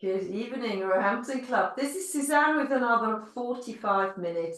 Good evening, Roehampton Club. This is Susanne with another 45-minute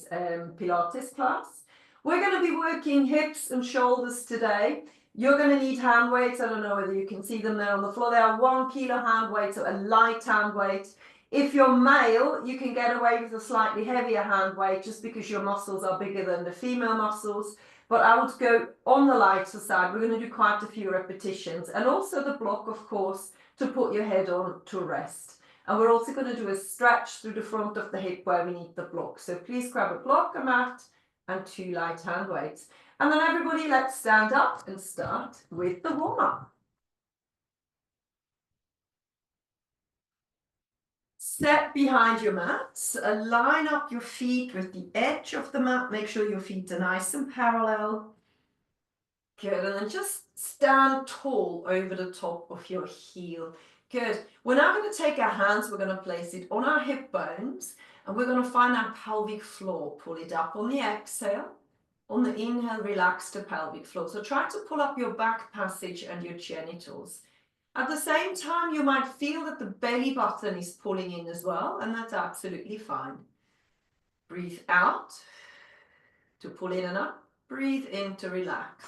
Pilates class. We're going to be working hips and shoulders today. You're going to need hand weights. I don't know whether you can see them there on the floor. They are 1 kilo hand weight, so a light hand weight. If you're male, you can get away with a slightly heavier hand weight just because your muscles are bigger than the female muscles. But I would go on the lighter side. We're going to do quite a few repetitions. And also the block, of course, to put your head on to rest. And we're also going to do a stretch through the front of the hip where we need the block. So please grab a block, a mat, and 2 light hand weights. And then everybody, let's stand up and start with the warm-up. Step behind your mats, line up your feet with the edge of the mat. Make sure your feet are nice and parallel. Good, and then just stand tall over the top of your heel. Good. We're now going to take our hands, we're going to place it on our hip bones, and we're going to find our pelvic floor. Pull it up on the exhale. On the inhale, relax the pelvic floor. So try to pull up your back passage and your genitals. At the same time, you might feel that the belly button is pulling in as well, and that's absolutely fine. Breathe out to pull in and up. Breathe in to relax.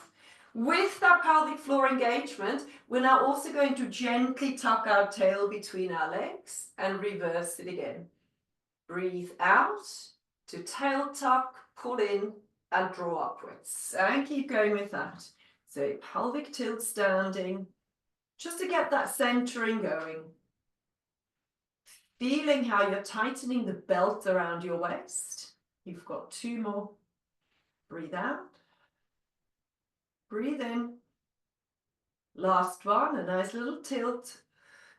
With that pelvic floor engagement, we're now also going to gently tuck our tail between our legs and reverse it again. Breathe out to tail tuck, pull in and draw upwards. And keep going with that. So pelvic tilt standing, just to get that centering going. Feeling how you're tightening the belt around your waist. You've got 2 more. Breathe out. Breathe in. Last one, a nice little tilt.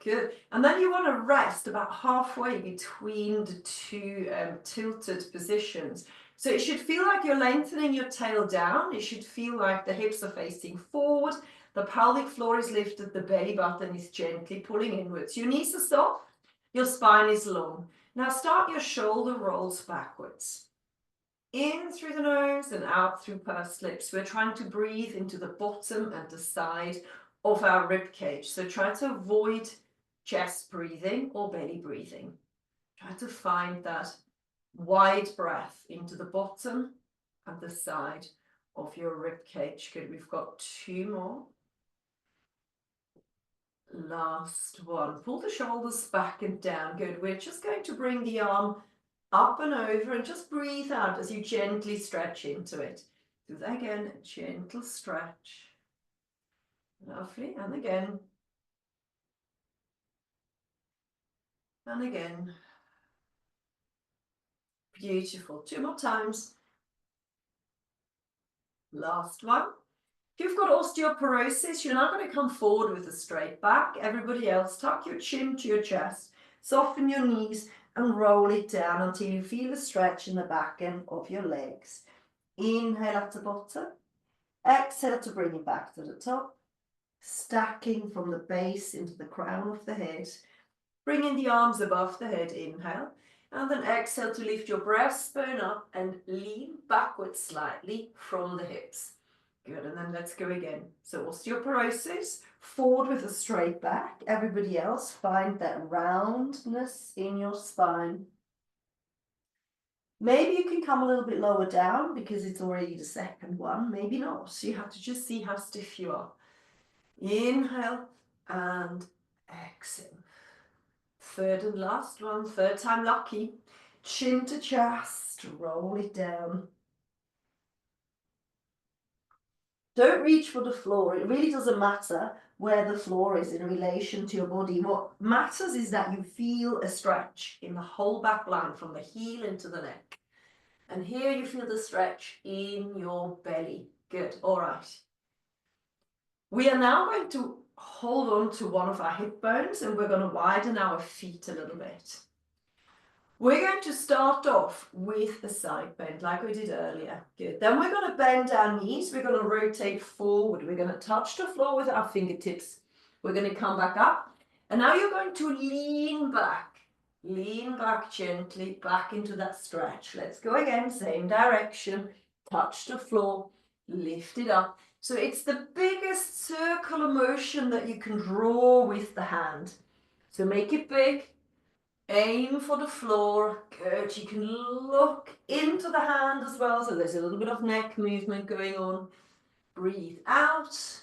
Good. And then you want to rest about halfway between the 2 tilted positions. So it should feel like you're lengthening your tail down. It should feel like the hips are facing forward. The pelvic floor is lifted. The belly button is gently pulling inwards. Your knees are soft. Your spine is long. Now start your shoulder rolls backwards. In through the nose and out through pursed lips. We're trying to breathe into the bottom and the side of our rib cage. So try to avoid chest breathing or belly breathing. Try to find that wide breath into the bottom and the side of your rib cage. Good, we've got 2 more. Last one. Pull the shoulders back and down. Good, we're just going to bring the arm up and over and just breathe out as you gently stretch into it. Do that again, a gentle stretch. Lovely, and again. And again. Beautiful. 2 more times. Last one. If you've got osteoporosis, you're not going to come forward with a straight back. Everybody else, tuck your chin to your chest, soften your knees, and roll it down until you feel a stretch in the back end of your legs. Inhale at the bottom. Exhale to bring it back to the top. Stacking from the base into the crown of the head. Bringing the arms above the head, inhale. And then exhale to lift your breastbone up and lean backwards slightly from the hips. Good, and then let's go again. So osteoporosis, forward with a straight back. Everybody else, find that roundness in your spine. Maybe you can come a little bit lower down because it's already the second one. Maybe not. So you have to just see how stiff you are. Inhale and exhale. Third and last one, 3rd time lucky. Chin to chest, roll it down. Don't reach for the floor. It really doesn't matter where the floor is in relation to your body. What matters is that you feel a stretch in the whole back line from the heel into the neck. And here you feel the stretch in your belly. Good, all right. We are now going to hold on to one of our hip bones and we're going to widen our feet a little bit. We're going to start off with a side bend like we did earlier. Good. Then we're going to bend our knees. We're going to rotate forward. We're going to touch the floor with our fingertips. We're going to come back up. And now you're going to lean back. Lean back gently, back into that stretch. Let's go again, same direction. Touch the floor, lift it up. So it's the biggest circular motion that you can draw with the hand. So make it big. Aim for the floor. Good. You can look into the hand as well, so there's a little bit of neck movement going on. Breathe out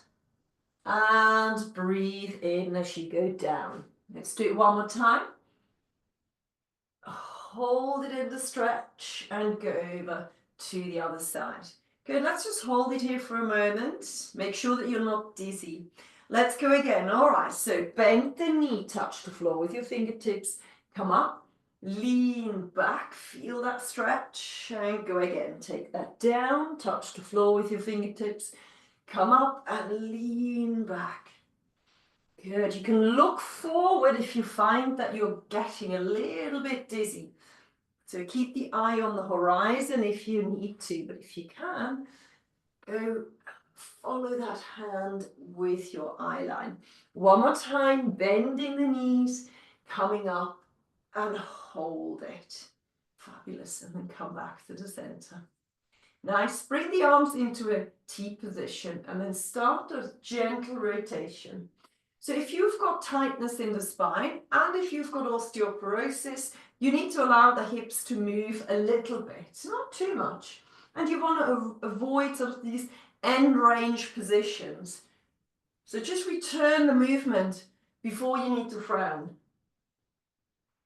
and breathe in as you go down. Let's do it one more time. Hold it in the stretch and go over to the other side. Good, let's just hold it here for a moment. Make sure that you're not dizzy. Let's go again. All right, so bend the knee, touch the floor with your fingertips. Come up, lean back, feel that stretch, and go again. Take that down, touch the floor with your fingertips. Come up and lean back. Good, you can look forward if you find that you're getting a little bit dizzy. So keep the eye on the horizon if you need to, but if you can, go follow that hand with your eye line. One more time, bending the knees, coming up and hold it. Fabulous, and then come back to the center. Nice, bring the arms into a T position and then start a gentle rotation. So if you've got tightness in the spine and if you've got osteoporosis, you need to allow the hips to move a little bit, not too much. And you want to avoid sort of these end range positions. So just return the movement before you need to frown.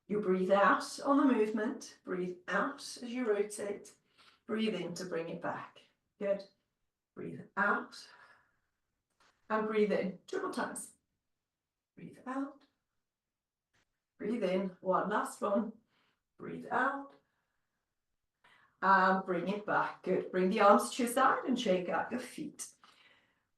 You breathe out on the movement, breathe out as you rotate, breathe in to bring it back. Good. Breathe out and breathe in. 2 more times. Breathe out. Breathe in. One last one. Breathe out. And bring it back. Good. Bring the arms to your side and shake out your feet.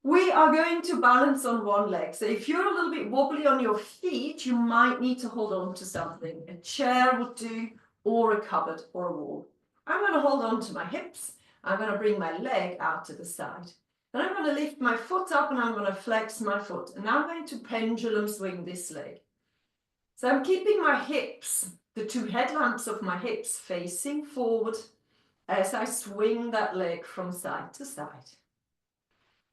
We are going to balance on one leg. So if you're a little bit wobbly on your feet, you might need to hold on to something. A chair would do, or a cupboard or a wall. I'm going to hold on to my hips. I'm going to bring my leg out to the side. Then I'm going to lift my foot up and I'm going to flex my foot. And I'm going to pendulum swing this leg. So I'm keeping my hips, the 2 headlamps of my hips facing forward as I swing that leg from side to side.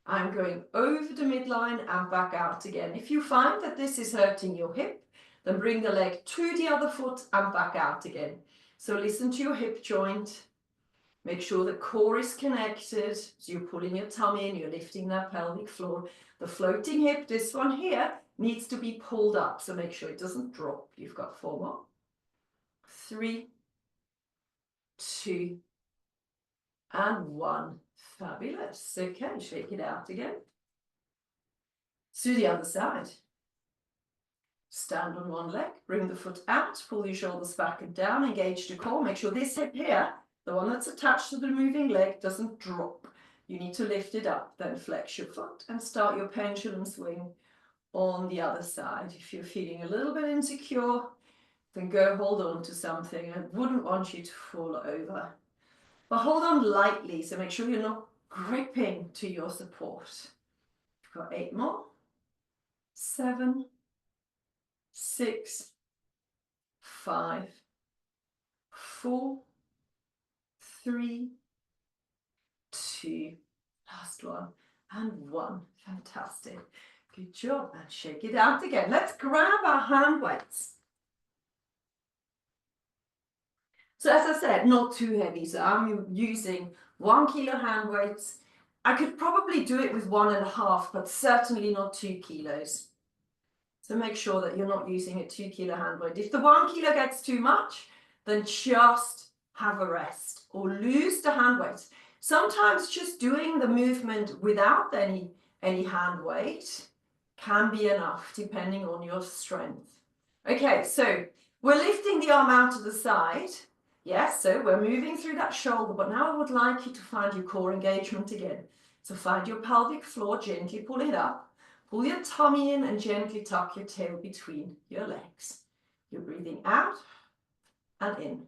I'm going over the midline and back out again. If you find that this is hurting your hip, then bring the leg to the other foot and back out again. So listen to your hip joint. Make sure the core is connected. So you're pulling your tummy in, you're lifting that pelvic floor. The floating hip, this one here, needs to be pulled up. So make sure it doesn't drop. You've got 4 more. 3, 2, and 1. Fabulous. Okay, shake it out again. To the other side. Stand on one leg, bring the foot out, pull your shoulders back and down, engage the core. Make sure this hip here, the one that's attached to the moving leg, doesn't drop. You need to lift it up, then flex your foot and start your pendulum swing on the other side. If you're feeling a little bit insecure, then go hold on to something. I wouldn't want you to fall over. But hold on lightly, so make sure you're not gripping to your support. You've got 8 more. 7, 6, 5, 4, 3, 2, last one, and 1. Fantastic. Good job. And shake it out again. Let's grab our hand weights. So as I said, not too heavy. So I'm using 1 kilo hand weights. I could probably do it with 1.5, but certainly not 2 kilos. So make sure that you're not using a 2 kilo hand weight. If the 1 kilo gets too much, then just have a rest or lose the hand weight. Sometimes just doing the movement without any hand weight can be enough depending on your strength. Okay, so we're lifting the arm out to the side. Yes, so we're moving through that shoulder, but now I would like you to find your core engagement again. So find your pelvic floor, gently pull it up. Pull your tummy in and gently tuck your tail between your legs. You're breathing out and in.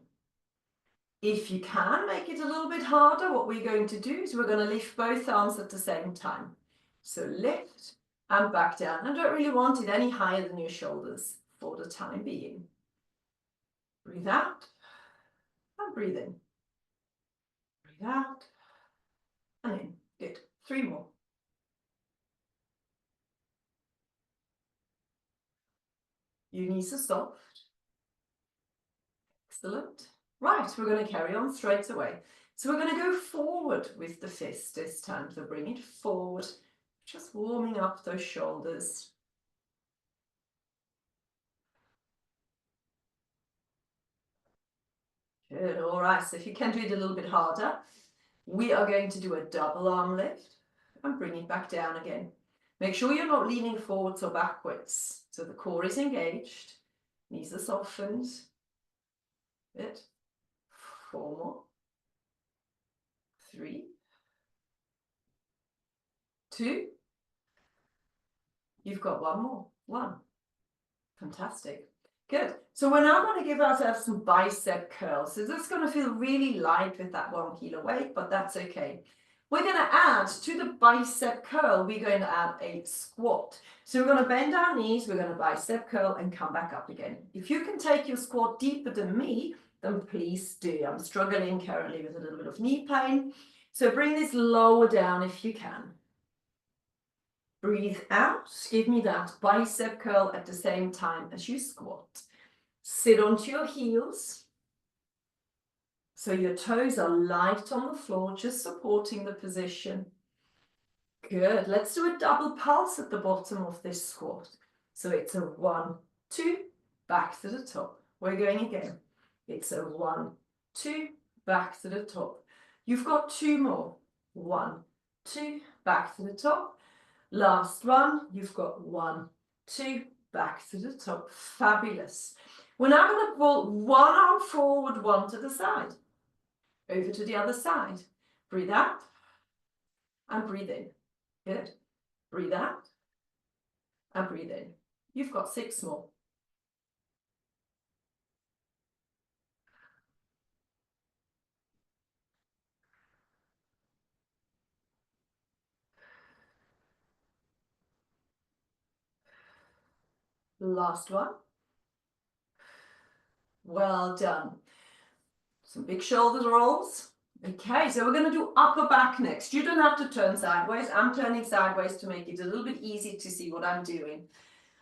If you can make it a little bit harder, what we're going to do is we're going to lift both arms at the same time. So lift and back down. I don't really want it any higher than your shoulders for the time being. Breathe out and breathe in. Breathe out and in. Good. 3 more. Your knees are soft. Excellent. Right, we're going to carry on straight away. So we're going to go forward with the fist this time. So bring it forward, just warming up those shoulders. Good, all right, so if you can do it a little bit harder, we are going to do a double arm lift and bring it back down again. Make sure you're not leaning forwards or backwards. So the core is engaged, knees are softened. Good. 4 more. 3, 2. You've got 1 more. 1. Fantastic. Good. So we're now going to give ourselves some bicep curls. So this is going to feel really light with that 1 kilo weight, but that's okay. We're going to add to the bicep curl, we're going to add a squat. So we're going to bend our knees, we're going to bicep curl and come back up again. If you can take your squat deeper than me, then please do. I'm struggling currently with a little bit of knee pain. So bring this lower down if you can. Breathe out, give me that bicep curl at the same time as you squat. Sit onto your heels. So your toes are light on the floor, just supporting the position. Good. Let's do a double pulse at the bottom of this squat. So it's a 1, 2, back to the top. We're going again. It's a 1, 2, back to the top. You've got 2 more. 1, 2, back to the top. Last one, you've got 1, 2, back to the top. Fabulous. We're now going to pull 1 arm forward, 1 to the side. Over to the other side. Breathe out and breathe in. Good. Breathe out and breathe in. You've got 6 more. Last one. Well done. Some big shoulder rolls. Okay, so we're going to do upper back next. You don't have to turn sideways. I'm turning sideways to make it a little bit easy to see what I'm doing.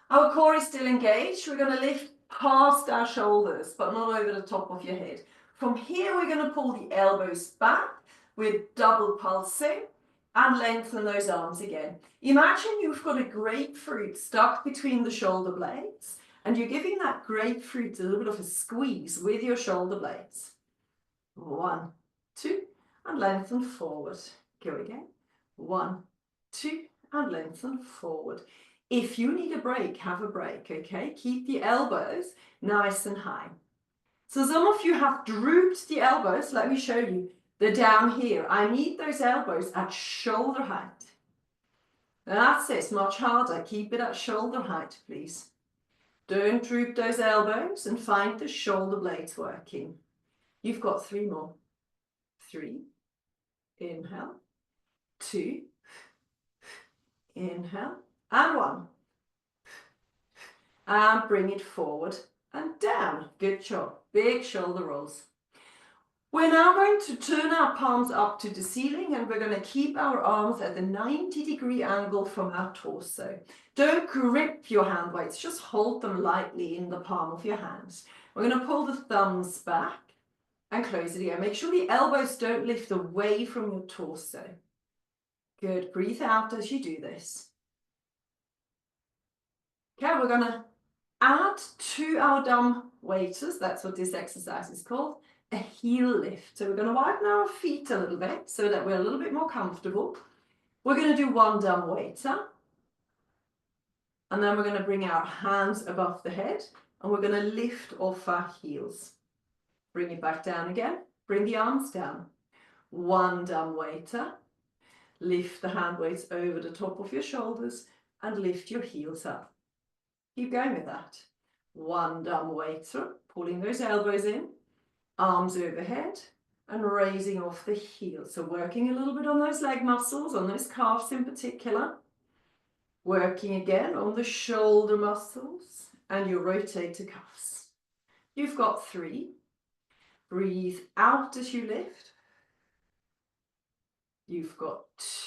Our core is still engaged. We're going to lift past our shoulders, but not over the top of your head. From here, we're going to pull the elbows back with double pulsing and lengthen those arms again. Imagine you've got a grapefruit stuck between the shoulder blades, and you're giving that grapefruit a little bit of a squeeze with your shoulder blades. 1, 2, and lengthen forward. Go again. 1, 2, and lengthen forward. If you need a break, have a break, okay? Keep the elbows nice and high. So some of you have drooped the elbows. Let me show you. They're down here. I need those elbows at shoulder height. That's it, much harder. Keep it at shoulder height, please. Don't droop those elbows and find the shoulder blades working. You've got 3 more. 3, inhale, 2, inhale, and 1. And bring it forward and down. Good job. Big shoulder rolls. We're now going to turn our palms up to the ceiling and we're going to keep our arms at a 90-degree angle from our torso. Don't grip your hand weights, just hold them lightly in the palm of your hands. We're going to pull the thumbs back and close it again. Make sure the elbows don't lift away from your torso. Good. Breathe out as you do this. Okay, we're going to add to our dumb waiters, that's what this exercise is called, a heel lift. So we're going to widen our feet a little bit so that we're a little bit more comfortable. We're going to do 1 dumb waiter. And then we're going to bring our hands above the head and we're going to lift off our heels. Bring it back down again. Bring the arms down. 1 dumb waiter. Lift the hand weights over the top of your shoulders and lift your heels up. Keep going with that. 1 dumb waiter, pulling those elbows in, arms overhead, and raising off the heels. So working a little bit on those leg muscles, on those calves in particular. Working again on the shoulder muscles and your rotator cuffs. You've got 3. Breathe out as you lift. You've got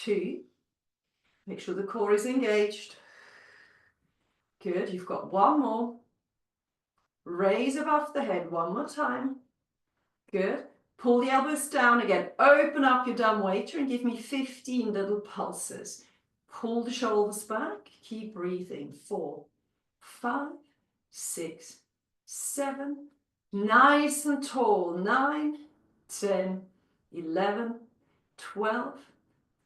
2. Make sure the core is engaged. Good, you've got 1 more. Raise above the head one more time. Good. Pull the elbows down again. Open up your dumb waiter and give me 15 little pulses. Pull the shoulders back. Keep breathing. 4, 5, 6, 7. Nice and tall. 9, 10, 11, 12,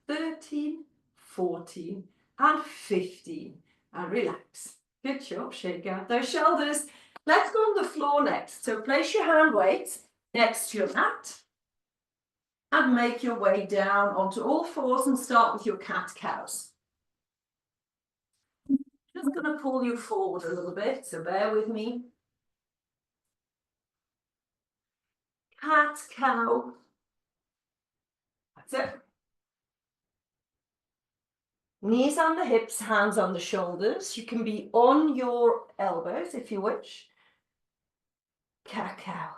13, 14, and 15. And relax. Good job. Shake out those shoulders. Let's go on the floor next. So place your hand weights next to your mat and make your way down onto all fours and start with your cat-cows. Just going to pull you forward a little bit, so bear with me. Cat-cow. That's it. Knees on the hips, hands on the shoulders. You can be on your elbows if you wish. Cat-cow.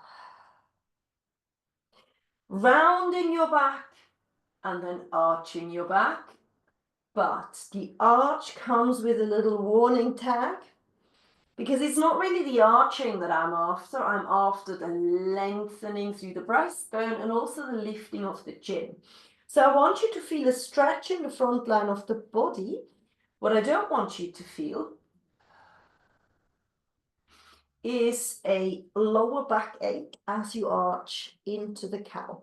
Rounding your back and then arching your back. But the arch comes with a little warning tag, because it's not really the arching that I'm after the lengthening through the breastbone and also the lifting of the chin. So I want you to feel a stretch in the front line of the body. What I don't want you to feel is a lower back ache as you arch into the cow.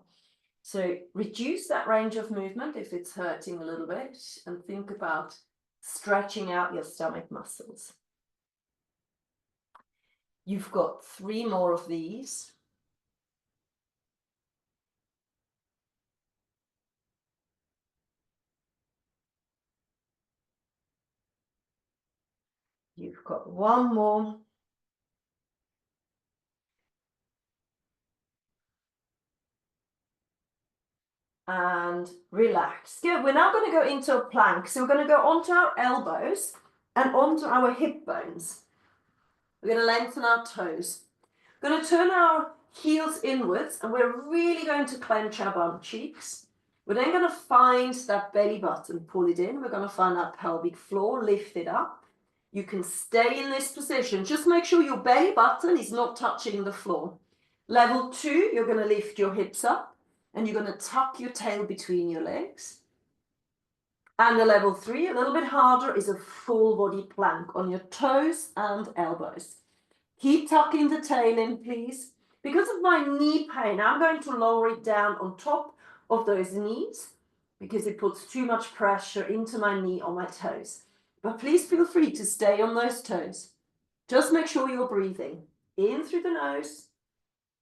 So reduce that range of movement if it's hurting a little bit, and think about stretching out your stomach muscles. You've got 3 more of these. You've got 1 more. And relax. Good. We're now going to go into a plank. So we're going to go onto our elbows and onto our hip bones. We're going to lengthen our toes. We're going to turn our heels inwards, and we're really going to clench our bum cheeks. We're then going to find that belly button, pull it in. We're going to find that pelvic floor, lift it up. You can stay in this position. Just make sure your belly button is not touching the floor. Level 2, you're going to lift your hips up. And you're going to tuck your tail between your legs. And the level 3, a little bit harder, is a full body plank on your toes and elbows. Keep tucking the tail in, please. Because of my knee pain, I'm going to lower it down on top of those knees because it puts too much pressure into my knee or my toes. But please feel free to stay on those toes. Just make sure you're breathing in through the nose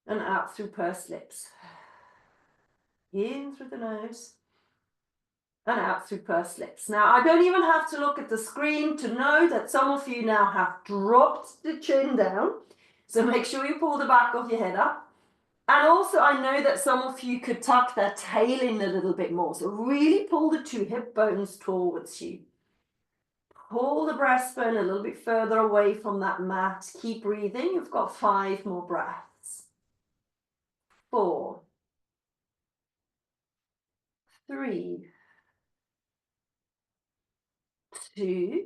and out through pursed lips. In through the nose and out through pursed lips. Now, I don't even have to look at the screen to know that some of you now have dropped the chin down. So make sure you pull the back of your head up. And also, I know that some of you could tuck their tail in a little bit more. So really pull the 2 hip bones towards you. Pull the breastbone a little bit further away from that mat. Keep breathing. You've got 5 more breaths. 4, 3, 2,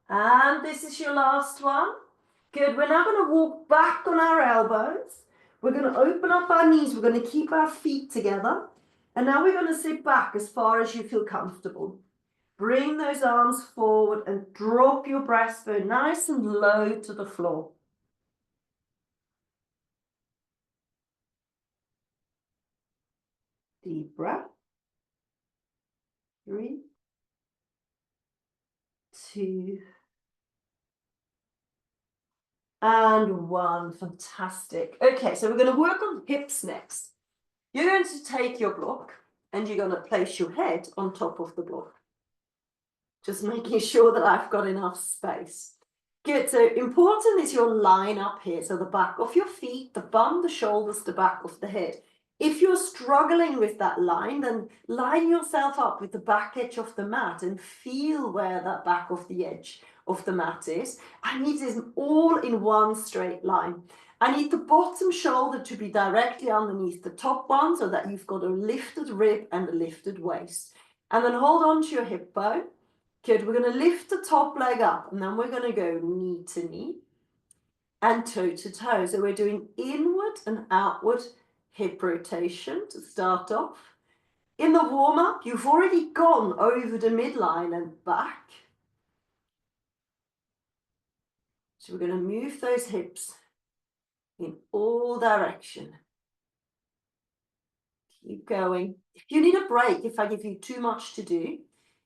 and this is your last one. Good. We're now going to walk back on our elbows. We're going to open up our knees. We're going to keep our feet together. And now we're going to sit back as far as you feel comfortable. Bring those arms forward and drop your breastbone nice and low to the floor. Deep breath. 3, 2, and 1. Fantastic. Okay, so we're going to work on hips next. You're going to take your block and you're going to place your head on top of the block. Just making sure that I've got enough space. Good, so important is your line up here. So the back of your feet, the bum, the shoulders, the back of the head. If you're struggling with that line, then line yourself up with the back edge of the mat and feel where that back of the edge of the mat is. I need this all in one straight line. I need the bottom shoulder to be directly underneath the top one so that you've got a lifted rib and a lifted waist. And then hold on to your hip bone. Good, we're going to lift the top leg up and then we're going to go knee to knee. and toe to toe. So we're doing inward and outward hip rotation to start off. In the warm-up, you've already gone over the midline and back. So we're going to move those hips in all direction. Keep going. If you need a break, if I give you too much to do,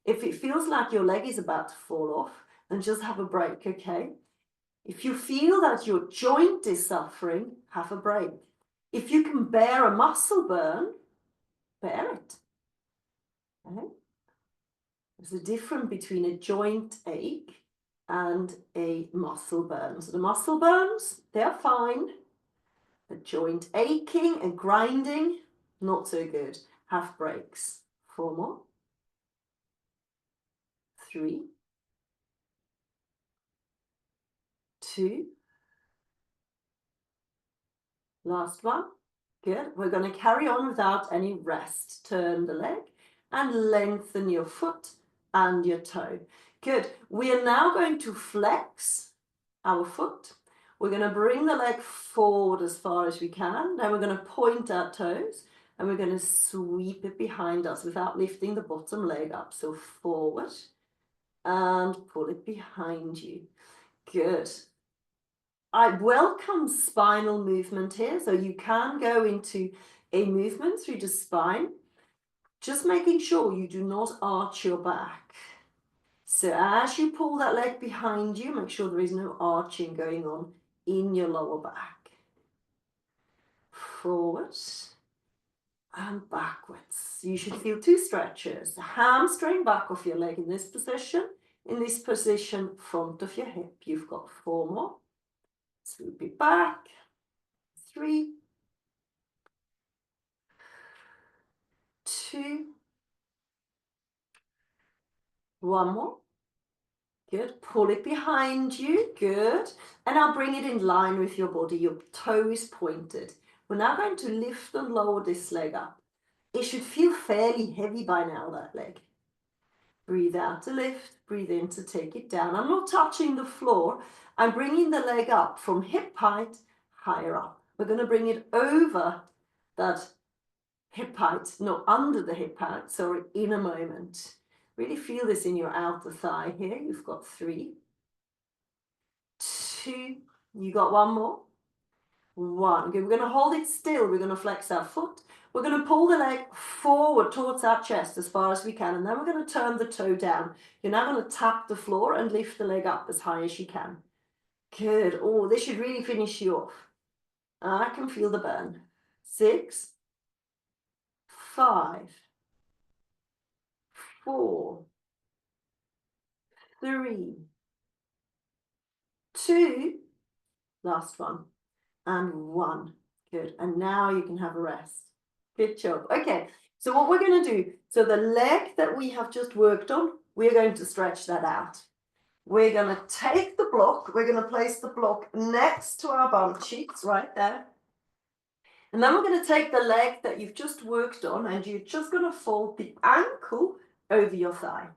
if it feels like your leg is about to fall off, then just have a break, okay? If you feel that your joint is suffering, have a break. If you can bear a muscle burn, bear it. Okay? There's a difference between a joint ache and a muscle burn. So the muscle burns, they're fine. The joint aching and grinding, not so good. Have breaks. 4 more. 3, 2. Last one. Good. We're going to carry on without any rest. Turn the leg and lengthen your foot and your toe. Good. We are now going to flex our foot. We're going to bring the leg forward as far as we can. Then we're going to point our toes and we're going to sweep it behind us without lifting the bottom leg up. So forward and pull it behind you. Good. I welcome spinal movement here, so you can go into a movement through the spine, just making sure you do not arch your back. So as you pull that leg behind you, make sure there is no arching going on in your lower back. Forward and backwards. You should feel 2 stretches. The hamstring back of your leg in this position, front of your hip. You've got 4 more. Swoop it back. 3, 2, 1 more. Good. Pull it behind you. Good. And now bring it in line with your body. Your toe is pointed. We're now going to lift and lower this leg up. It should feel fairly heavy by now, that leg. Breathe out to lift. Breathe in to take it down. I'm not touching the floor. I'm bringing the leg up from hip height higher up. We're going to bring it over that hip height, not under the hip height, sorry, in a moment. Really feel this in your outer thigh here. You've got 3, 2, you got 1 more. 1. Okay, we're going to hold it still. We're going to flex our foot. We're going to pull the leg forward towards our chest as far as we can, and then we're going to turn the toe down. You're now going to tap the floor and lift the leg up as high as you can. Good. Oh, this should really finish you off. I can feel the burn. 6, 5, 4, 3, 2, last one, and 1. Good. And now you can have a rest. Good job. Okay, so what we're going to do, so the leg that we have just worked on, we're going to stretch that out. We're going to take the block, we're going to place the block next to our bum cheeks right there. And then we're going to take the leg that you've just worked on and you're just going to fold the ankle over your thigh.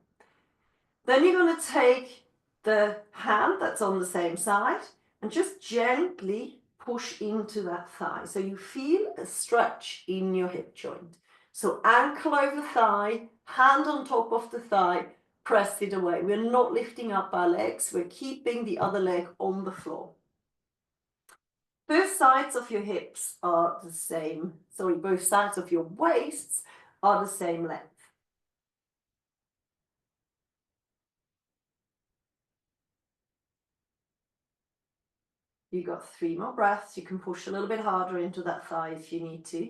Then you're going to take the hand that's on the same side and just gently push into that thigh. So you feel a stretch in your hip joint. So ankle over thigh, hand on top of the thigh, press it away. We're not lifting up our legs. We're keeping the other leg on the floor. Both sides of your hips are the same. Sorry, both sides of your waists are the same length. You got 3 more breaths. You can push a little bit harder into that thigh if you need to.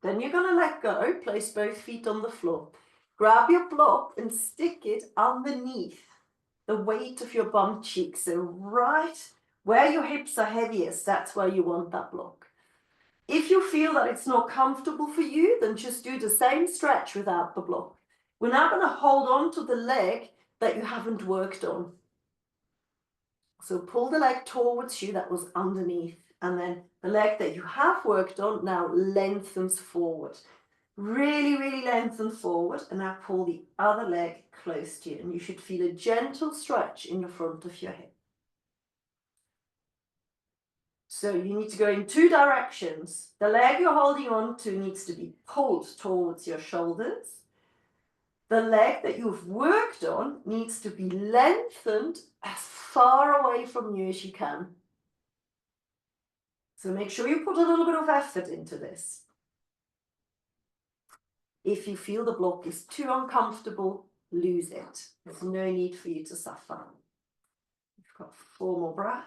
Then you're going to let go, place both feet on the floor. Grab your block and stick it underneath the weight of your bum cheek. So right where your hips are heaviest, that's where you want that block. If you feel that it's not comfortable for you, then just do the same stretch without the block. We're now going to hold on to the leg that you haven't worked on. So pull the leg towards you that was underneath, and then the leg that you have worked on now lengthens forward. Really, really lengthen forward, and now pull the other leg close to you. And you should feel a gentle stretch in the front of your hip. So you need to go in two directions. The leg you're holding on to needs to be pulled towards your shoulders. The leg that you've worked on needs to be lengthened as far away from you as you can. So make sure you put a little bit of effort into this. If you feel the block is too uncomfortable, lose it. There's no need for you to suffer. We've got 4 more breaths.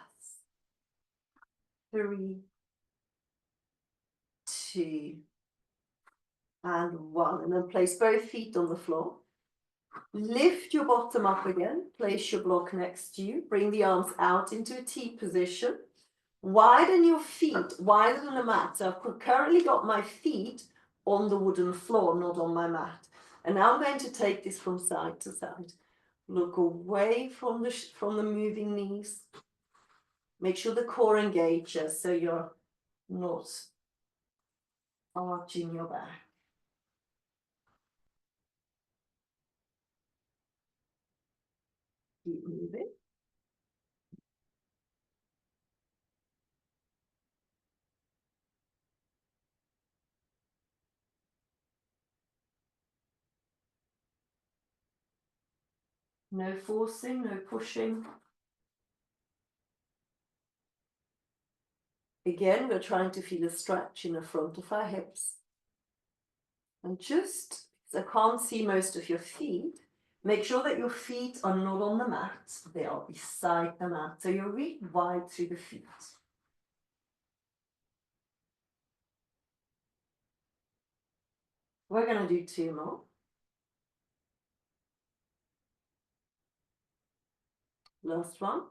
3, 2, and 1. And then place both feet on the floor. Lift your bottom up again. Place your block next to you. Bring the arms out into a T position. Widen your feet wider than the mat. So I've currently got my feet on the wooden floor, not on my mat. And now I'm going to take this from side to side. Look away from the moving knees. Make sure the core engages so you're not arching your back. Keep moving. No forcing, no pushing. Again, we're trying to feel a stretch in the front of our hips. And just, because I can't see most of your feet, make sure that your feet are not on the mat. They are beside the mat. So you're really wide through the feet. We're going to do 2 more. Last one.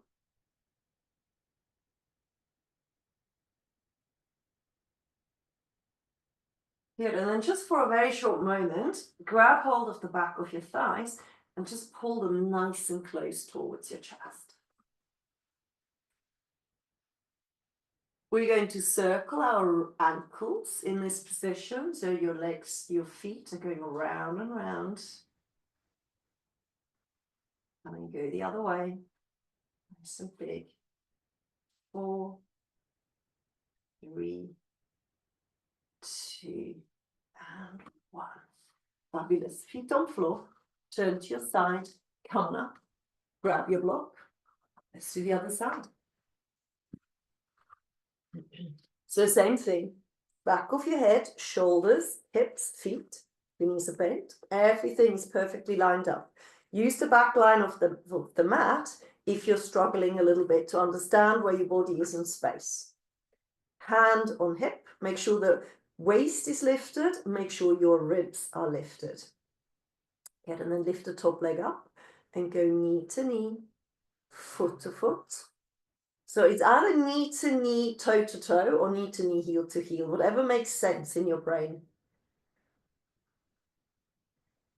Good, and then just for a very short moment, grab hold of the back of your thighs and just pull them nice and close towards your chest. We're going to circle our ankles in this position, so your legs, your feet are going around and around. And then go the other way, nice and big. 4, 3, 2, and 1. Fabulous. Feet on floor, turn to your side, come on up, grab your block. Let's do the other side. So same thing, back of your head, shoulders, hips, feet, your knees are bent, everything's perfectly lined up. Use the back line of the mat if you're struggling a little bit to understand where your body is in space. Hand on hip, make sure the waist is lifted, make sure your ribs are lifted. Good, and then lift the top leg up and go knee to knee, foot to foot. So it's either knee to knee, toe to toe, or knee to knee, heel to heel, whatever makes sense in your brain.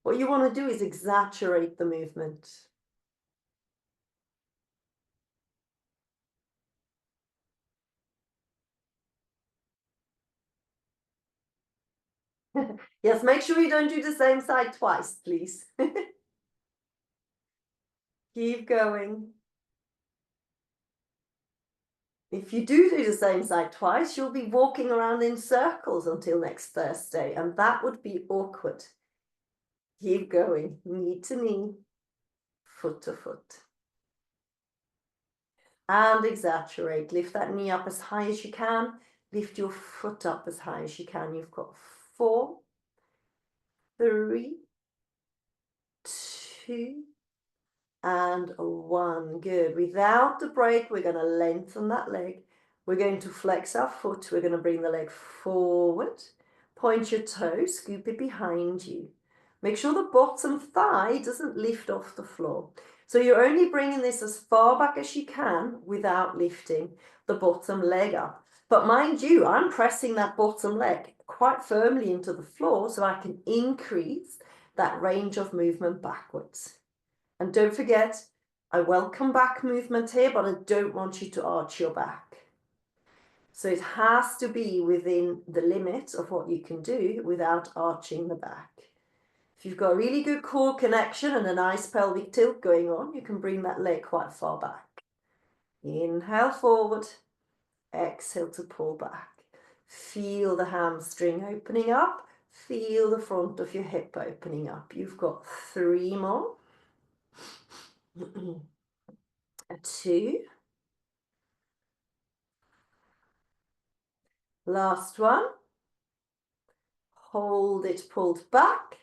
What you want to do is exaggerate the movement. Yes, make sure you don't do the same side twice, please. Keep going. If you do the same side twice, you'll be walking around in circles until next Thursday, and that would be awkward. Keep going, knee to knee, foot to foot. And exaggerate. Lift that knee up as high as you can. Lift your foot up as high as you can. You've got 4, 3, 2, and 1. Good. Without the break, we're going to lengthen that leg. We're going to flex our foot. We're going to bring the leg forward. Point your toe, scoop it behind you. Make sure the bottom thigh doesn't lift off the floor. So you're only bringing this as far back as you can without lifting the bottom leg up. But mind you, I'm pressing that bottom leg quite firmly into the floor so I can increase that range of movement backwards. And don't forget, I welcome back movement here, but I don't want you to arch your back. So it has to be within the limit of what you can do without arching the back. If you've got a really good core connection and a nice pelvic tilt going on, you can bring that leg quite far back. Inhale forward, exhale to pull back. Feel the hamstring opening up. Feel the front of your hip opening up. You've got 3 more. 2. Last one. Hold it pulled back.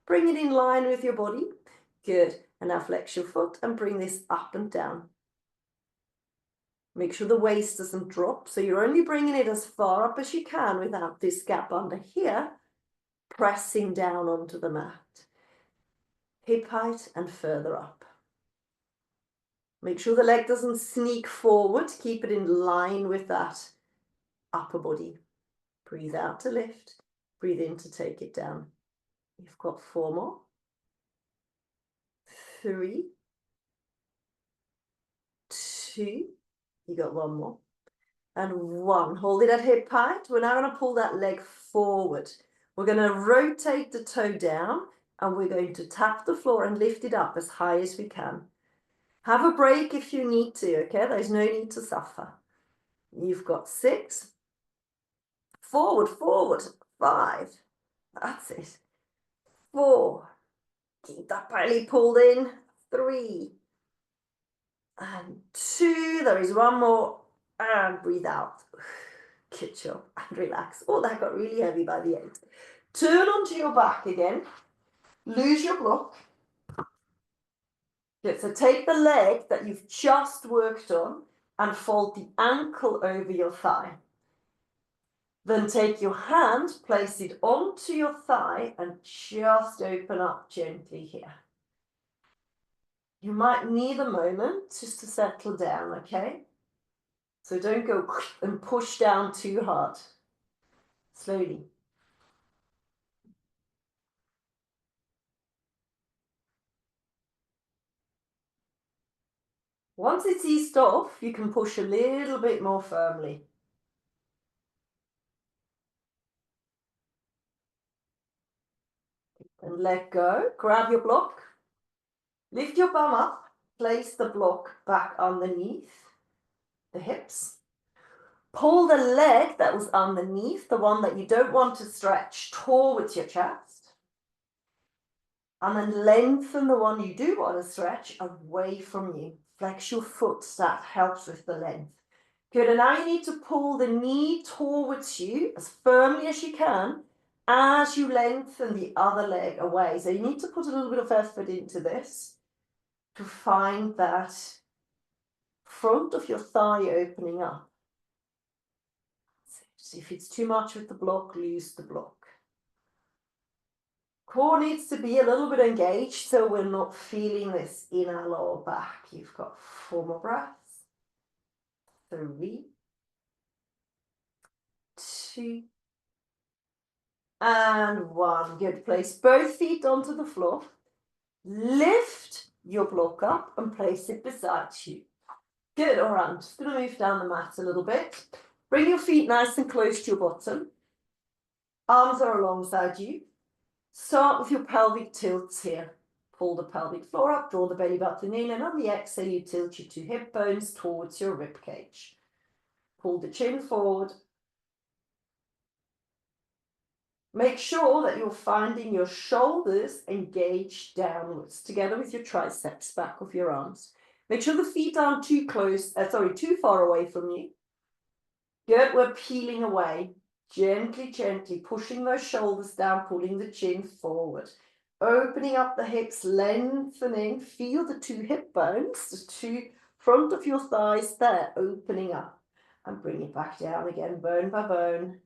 Bring it in line with your body. Good. And now flex your foot and bring this up and down. Make sure the waist doesn't drop. So you're only bringing it as far up as you can without this gap under here pressing down onto the mat. Hip height and further up. Make sure the leg doesn't sneak forward. Keep it in line with that upper body. Breathe out to lift. Breathe in to take it down. You've got 4 more. 3. 2. You got 1 more. And 1. Hold it at hip height. We're now going to pull that leg forward. We're going to rotate the toe down and we're going to tap the floor and lift it up as high as we can. Have a break if you need to, okay? There's no need to suffer. You've got 6. Forward, forward. 5. That's it. 4. Keep that belly pulled in. 3. And 2. There is 1 more. And breathe out. Good job. And relax. Oh, that got really heavy by the end. Turn onto your back again. Lose your block. Good. So take the leg that you've just worked on and fold the ankle over your thigh. Then take your hand, place it onto your thigh and just open up gently here. You might need a moment just to settle down, okay? So don't go and push down too hard. Slowly. Once it's eased off, you can push a little bit more firmly. And let go. Grab your block. Lift your bum up. Place the block back underneath the hips. Pull the leg that was underneath, the one that you don't want to stretch, towards your chest. And then lengthen the one you do want to stretch away from you. Flex your foot, that helps with the length. Good, and now you need to pull the knee towards you as firmly as you can as you lengthen the other leg away. So you need to put a little bit of effort into this to find that front of your thigh opening up. So if it's too much with the block, lose the block. Core needs to be a little bit engaged so we're not feeling this in our lower back. You've got 4 more breaths. 3, 2, and 1. Good. Place both feet onto the floor. Lift your block up and place it beside you. Good. All right. I'm just going to move down the mat a little bit. Bring your feet nice and close to your bottom. Arms are alongside you. Start with your pelvic tilts here. Pull the pelvic floor up, draw the belly button in, and on the exhale, you tilt your 2 hip bones towards your rib cage. Pull the chin forward. Make sure that you're finding your shoulders engaged downwards, together with your triceps, back of your arms. Make sure the feet aren't too far away from you. Good, we're peeling away. Gently, gently pushing those shoulders down, pulling the chin forward. Opening up the hips, lengthening. Feel the 2 hip bones, the 2 front of your thighs there, opening up. And bring it back down again, bone by bone.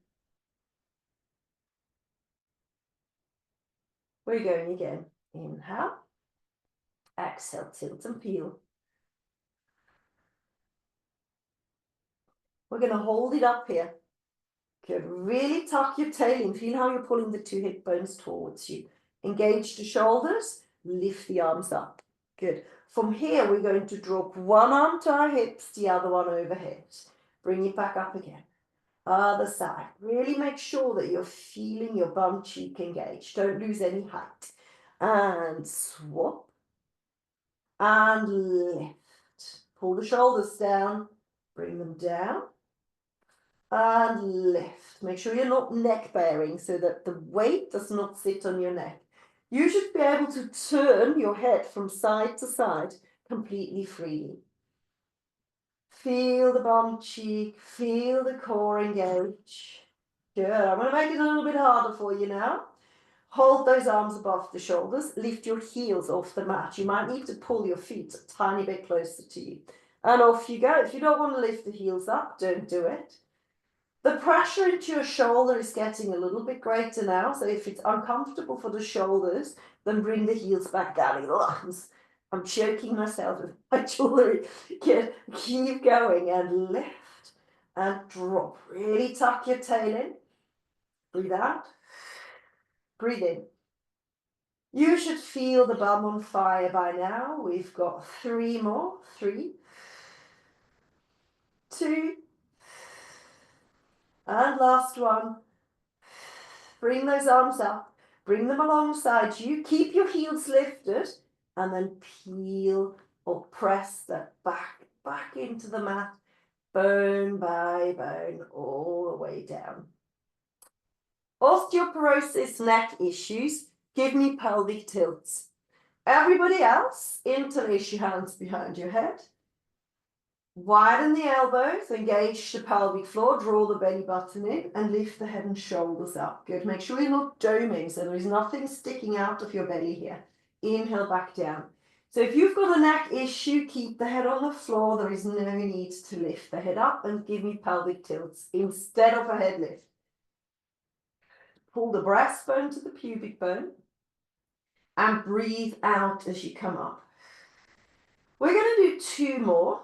We're going again. Inhale. Exhale, tilt and peel. We're going to hold it up here. Good. Really tuck your tail in. Feel how you're pulling the 2 hip bones towards you. Engage the shoulders. Lift the arms up. Good. From here, we're going to drop one arm to our hips, the other one overhead. Bring it back up again. Other side. Really make sure that you're feeling your bum cheek engaged. Don't lose any height. And swap. And lift. Pull the shoulders down. Bring them down. And lift. Make sure you're not neck bearing so that the weight does not sit on your neck. You should be able to turn your head from side to side completely freely. Feel the bum cheek, feel the core engage. Good. I'm going to make it a little bit harder for you now. Hold those arms above the shoulders. Lift your heels off the mat. You might need to pull your feet a tiny bit closer to you. And off you go. If you don't want to lift the heels up, don't do it. The pressure into your shoulder is getting a little bit greater now. So if it's uncomfortable for the shoulders, then bring the heels back down. I'm choking myself with my jewelry. Keep going and lift and drop. Really tuck your tail in. Breathe out. Breathe in. You should feel the bum on fire by now. We've got 3 more. 3, 2, and last one. Bring those arms up. Bring them alongside you. Keep your heels lifted and then peel or press that back into the mat, bone by bone, all the way down. Osteoporosis, neck issues, give me pelvic tilts. Everybody else, interlace your hands behind your head. Widen the elbows, engage the pelvic floor, draw the belly button in and lift the head and shoulders up. Good. Make sure you're not doming, so there is nothing sticking out of your belly here. Inhale back down. So if you've got a neck issue, keep the head on the floor. There is no need to lift the head up and give me pelvic tilts instead of a head lift. Pull the breastbone to the pubic bone and breathe out as you come up. We're going to do 2 more.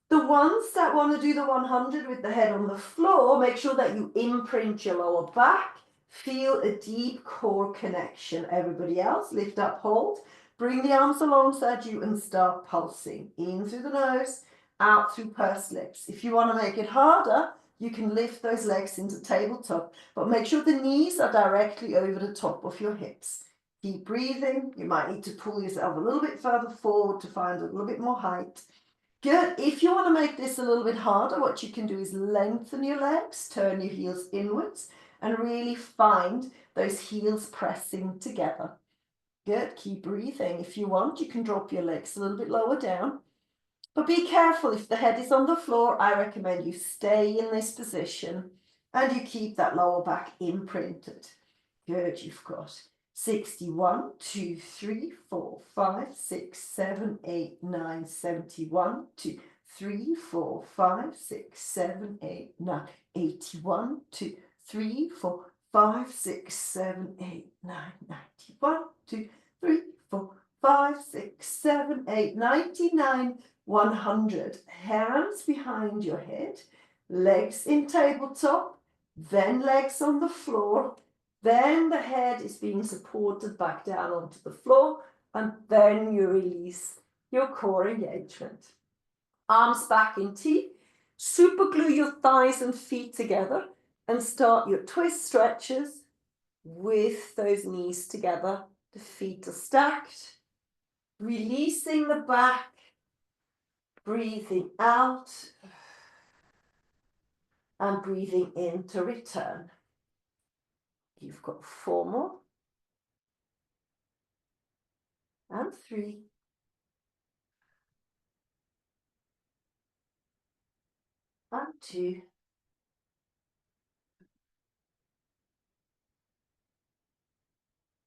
The ones that want to do the 100 with the head on the floor, make sure that you imprint your lower back. Feel a deep core connection. Everybody else, lift up, hold. Bring the arms alongside you and start pulsing. In through the nose, out through pursed lips. If you want to make it harder, you can lift those legs into tabletop, but make sure the knees are directly over the top of your hips. Keep breathing. You might need to pull yourself a little bit further forward to find a little bit more height. Good. If you want to make this a little bit harder, what you can do is lengthen your legs, turn your heels inwards, and really find those heels pressing together. Good. Keep breathing. If you want, you can drop your legs a little bit lower down. But be careful, if the head is on the floor, I recommend you stay in this position and you keep that lower back imprinted. Good. You've got 61, 2, 3, 4, 5, 6, 7, 8, 9, 71, 2, 3, 4, 5, 6, 7, 8, 9, 81, 2, 3, 4, 5, 6, 7, 8, 9, 91, 2, 3, 4, 5, 6, 7, 8, 99, 100. Hands behind your head, legs in tabletop, then legs on the floor. Then the head is being supported back down onto the floor, and then you release your core engagement. Arms back in T, super glue your thighs and feet together and start your twist stretches with those knees together. The feet are stacked, releasing the back, breathing out and breathing in to return. You've got 4 more. And 3. And 2.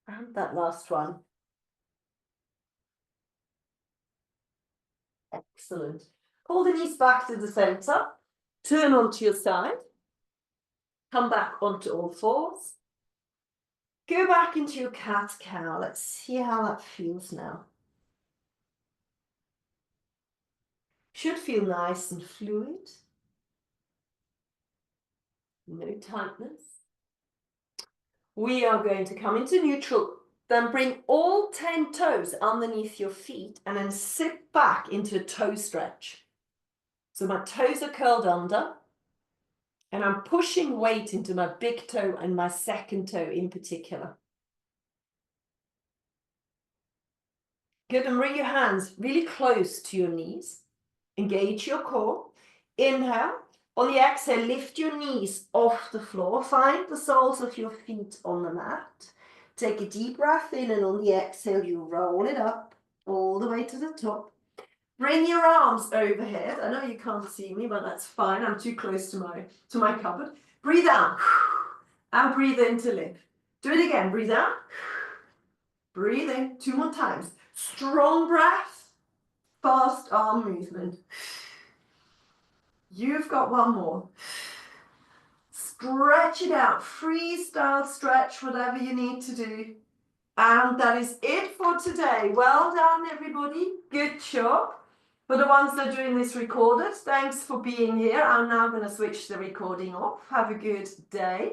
And that last one. Excellent. Pull the knees back to the center. Turn onto your side. Come back onto all fours. Go back into your cat-cow. Let's see how that feels now. Should feel nice and fluid. No tightness. We are going to come into neutral. Then bring all 10 toes underneath your feet and then sit back into a toe stretch. So my toes are curled under. And I'm pushing weight into my big toe and my second toe in particular. Good, and bring your hands really close to your knees. Engage your core. Inhale. On the exhale, lift your knees off the floor. Find the soles of your feet on the mat. Take a deep breath in, and on the exhale, you roll it up all the way to the top. Bring your arms overhead. I know you can't see me, but that's fine. I'm too close to my cupboard. Breathe out and breathe in to lift. Do it again. Breathe out. Breathe in. 2 more times. Strong breath. Fast arm movement. You've got one more. Stretch it out. Freestyle stretch, whatever you need to do. And that is it for today. Well done, everybody. Good job. For the ones that are doing this recorded, thanks for being here. I'm now going to switch the recording off. Have a good day.